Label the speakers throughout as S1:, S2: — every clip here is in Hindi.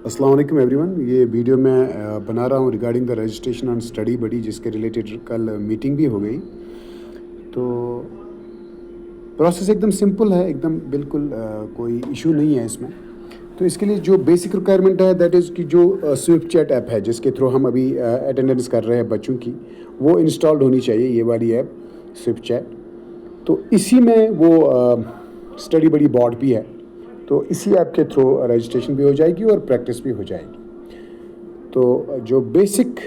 S1: अस्सलाम वालेकुम एवरीवन। ये वीडियो मैं बना रहा हूँ regarding the registration on study buddy, जिसके रिलेटेड कल मीटिंग भी हो गई। तो प्रोसेस एकदम सिंपल है, एकदम बिल्कुल कोई इशू नहीं है इसमें। तो इसके लिए जो बेसिक रिक्वायरमेंट है दैट इज़ कि जो स्विफ्ट चैट ऐप है जिसके थ्रू हम अभी अटेंडेंस कर रहे हैं बच्चों की, वो इंस्टॉल्ड होनी चाहिए, ये वाली ऐप स्विफ्ट चैट। तो इसी में वो स्टडी बडी बॉट भी है, तो इसी ऐप के थ्रू रजिस्ट्रेशन भी हो जाएगी और प्रैक्टिस भी हो जाएगी। तो जो बेसिक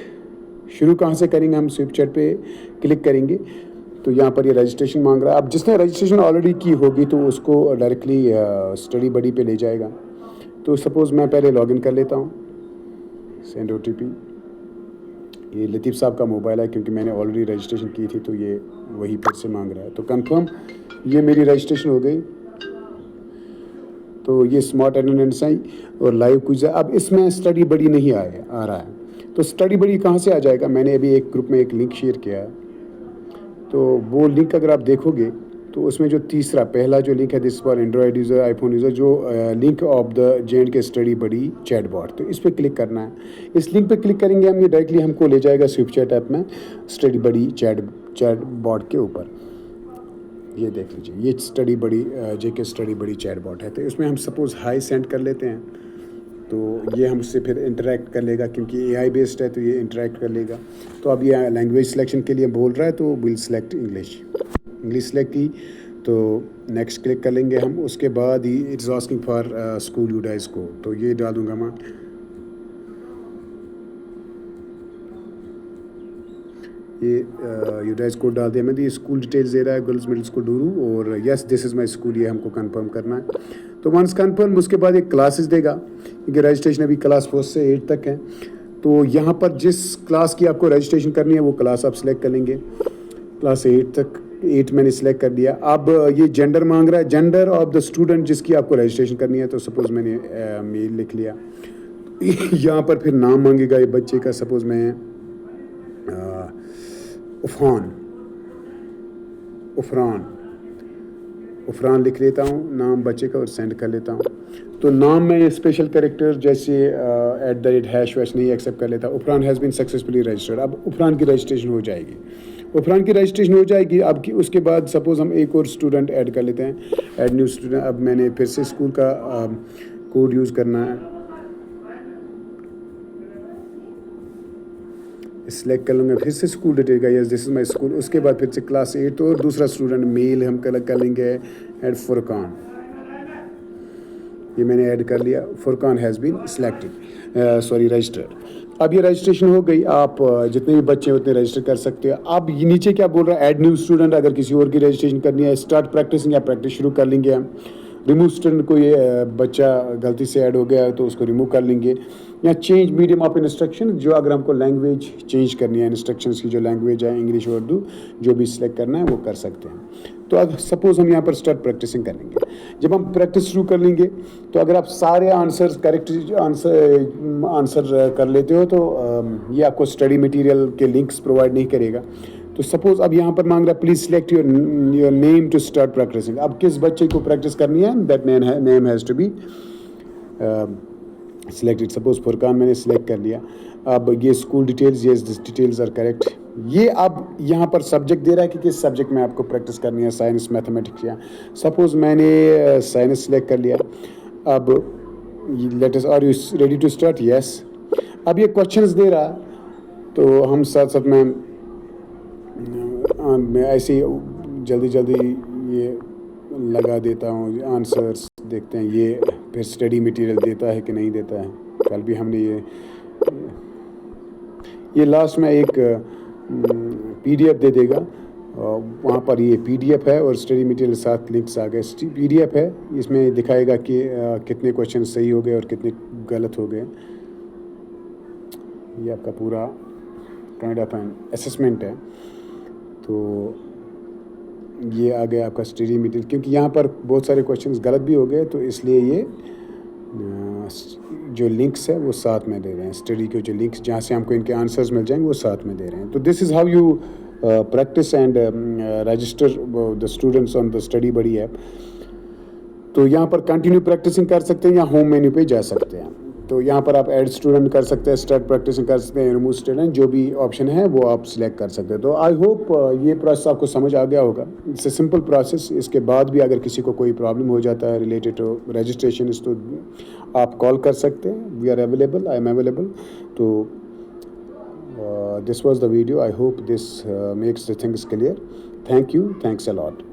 S1: शुरू कहाँ से करेंगे, हम स्विफ्ट चैट पे क्लिक करेंगे तो यहाँ पर ये रजिस्ट्रेशन मांग रहा है। अब जिसने रजिस्ट्रेशन ऑलरेडी की होगी तो उसको डायरेक्टली स्टडी बडी पे ले जाएगा। तो सपोज़ मैं पहले लॉगिन कर लेता हूँ, सेंड OTP। ये लतीफ़ साहब का मोबाइल है क्योंकि मैंने ऑलरेडी रजिस्ट्रेशन की थी, तो ये वही फिर से मांग रहा है। तो कंफर्म, ये मेरी रजिस्ट्रेशन हो गई। तो ये स्मार्ट अटेंडेंस है और लाइव क्विज है। अब इसमें स्टडी बडी नहीं आ रहा है, तो स्टडी बडी कहाँ से आ जाएगा? मैंने अभी एक ग्रुप में एक लिंक शेयर किया है, तो वो लिंक अगर आप देखोगे तो उसमें जो तीसरा पहला जो लिंक है, this for Android user, iPhone user, जो link of the J&K study buddy chat bot, तो इस पर क्लिक करना है। इस लिंक पे क्लिक करेंगे हम, ये डायरेक्टली हमको ले जाएगा स्विफ्ट चैट ऐप में स्टडी बडी चैट बॉट के ऊपर। ये देख लीजिए, ये स्टडी बडी JK study buddy chat bot है। तो इसमें हम सपोज़ हाई सेंड कर लेते हैं, तो ये हमसे फिर इंटरेक्ट कर लेगा, क्योंकि AI बेस्ड है तो ये इंटरेक्ट कर लेगा। तो अब ये लैंग्वेज सिलेक्शन के लिए बोल रहा है, तो विल सेलेक्ट इंग्लिश सेलेक्ट की, तो नेक्स्ट क्लिक कर लेंगे हम। उसके बाद ही इट्स आस्किंग फॉर स्कूल यूडाइज को, तो ये डाल दूँगा मैं। ये यूडाइज कोड डाल दिया मैंने। ये स्कूल डिटेल्स दे रहा है, गर्ल्स मिडिल स्कूल डूरू, और yes this is my school, ये हमको कंफर्म करना है। तो वंस कंफर्म, उसके बाद एक क्लासेस देगा, क्योंकि रजिस्ट्रेशन अभी क्लास 4 से 8 तक है। तो यहाँ पर जिस क्लास की आपको रजिस्ट्रेशन करनी है वो क्लास आप सेलेक्ट कर लेंगे। क्लास 8 तक, 8 मैंने सेलेक्ट कर दिया। अब ये जेंडर मांग रहा है, जेंडर ऑफ द स्टूडेंट जिसकी आपको रजिस्ट्रेशन करनी है। तो सपोज़ मैंने मेल लिख लिया। यहाँ पर फिर नाम मांगेगा ये बच्चे का, सपोज़ मैं उफरान लिख लेता हूँ नाम बच्चे का और सेंड कर लेता हूँ। तो नाम में स्पेशल कैरेक्टर जैसे @ # नहीं एक्सेप्ट कर लेता। उफरान हैज़ बीन सक्सेसफुली रजिस्टर्ड। अब उफरान की रजिस्ट्रेशन हो जाएगी, अब उसके बाद सपोज़ हम एक और स्टूडेंट ऐड कर लेते हैं, ऐड न्यू स्टूडेंट। अब मैंने फिर से स्कूल का कोड यूज़ करना है, सेलेक्ट कर लूँगा, फिर से स्कूल डिटेल का, yes this is my school. उसके बाद फिर से क्लास 8 और दूसरा स्टूडेंट मेल हम कलेक्ट कर लेंगे, ऐड फुरकान। ये मैंने ऐड कर लिया, Furqan has been selected registered. अब ये रजिस्ट्रेशन हो गई। आप जितने भी बच्चे हैं उतने रजिस्टर कर सकते हो। अब ये नीचे क्या बोल रहा है, ऐड न्यू स्टूडेंट। अगर किसी और की रजिस्ट्रेशन करनी है, स्टार्ट प्रैक्टिसिंग, या प्रैक्टिस शुरू कर लेंगे हम। रिमूव स्टूडेंट, कोई बच्चा गलती से ऐड हो गया है तो उसको रिमूव कर लेंगे। या चेंज मीडियम ऑफ इंस्ट्रक्शन, जो अगर हमको लैंग्वेज चेंज करनी है, इंस्ट्रक्शंस की जो लैंग्वेज है, इंग्लिश उर्दू, जो भी सिलेक्ट करना है वो कर सकते हैं। तो अब सपोज़ हम यहाँ पर स्टार्ट प्रैक्टिसिंग करेंगे। जब हम प्रैक्टिस शुरू कर लेंगे तो अगर आप सारे आंसर्स करेक्ट आंसर कर लेते हो तो ये आपको स्टडी मटेरियल के लिंक्स प्रोवाइड नहीं करेगा। तो सपोज़ अब यहाँ पर मांग रहा है please select your name to start practising. अब किस बच्चे को प्रैक्टिस करनी है, that name has to be selected. Suppose Furqan मैंने सिलेक्ट कर लिया। अब ये स्कूल डिटेल्स, ये दिस डिटेल्स आर करेक्ट। ये अब यहाँ पर सब्जेक्ट दे रहा है कि किस सब्जेक्ट में आपको प्रैक्टिस करनी है, साइंस, मैथमेटिक्स। या सपोज़ मैंने साइंस सिलेक्ट कर लिया। अब let us, are you ready to start, yes. अब ये क्वेश्चंस दे रहा, तो हम साथ साथ में मैं ऐसे ही जल्दी ये लगा देता हूँ आंसर्स, देखते हैं ये फिर स्टडी मटेरियल देता है कि नहीं देता है। कल भी हमने ये लास्ट में एक PDF दे देगा, वहाँ पर ये PDF है और स्टडी मटेरियल साथ लिंक्स आ गए। PDF है, इसमें दिखाएगा कि कितने क्वेश्चन सही हो गए और कितने गलत हो गए। ये आपका पूरा काइंड ऑफ एन असेसमेंट है। तो ये आ गया आपका स्टडी मटेरियल, क्योंकि यहाँ पर बहुत सारे क्वेश्चंस गलत भी हो गए, तो इसलिए ये जो लिंक्स है वो साथ में दे रहे हैं। स्टडी के जो लिंक्स जहाँ से हमको इनके आंसर्स मिल जाएंगे वो साथ में दे रहे हैं। तो this is how you practise and register the students on the study buddy app. तो यहाँ पर कंटिन्यू प्रैक्टिसिंग कर सकते हैं या होम मेन्यू पे जा सकते हैं। तो यहाँ पर आप ऐड स्टूडेंट कर सकते हैं, स्टार्ट प्रैक्टिस कर सकते हैं, रिमूव स्टूडेंट, जो भी ऑप्शन है वो आप सिलेक्ट कर सकते हैं। तो आई होप ये प्रोसेस आपको समझ आ गया होगा। It's a simple process. इसके बाद भी अगर किसी को कोई प्रॉब्लम हो जाता है रिलेटेड टू रजिस्ट्रेशन तो आप कॉल कर सकते हैं। We are available, I am available. तो this was the video. I hope this makes the things clear. Thank you. Thanks a lot.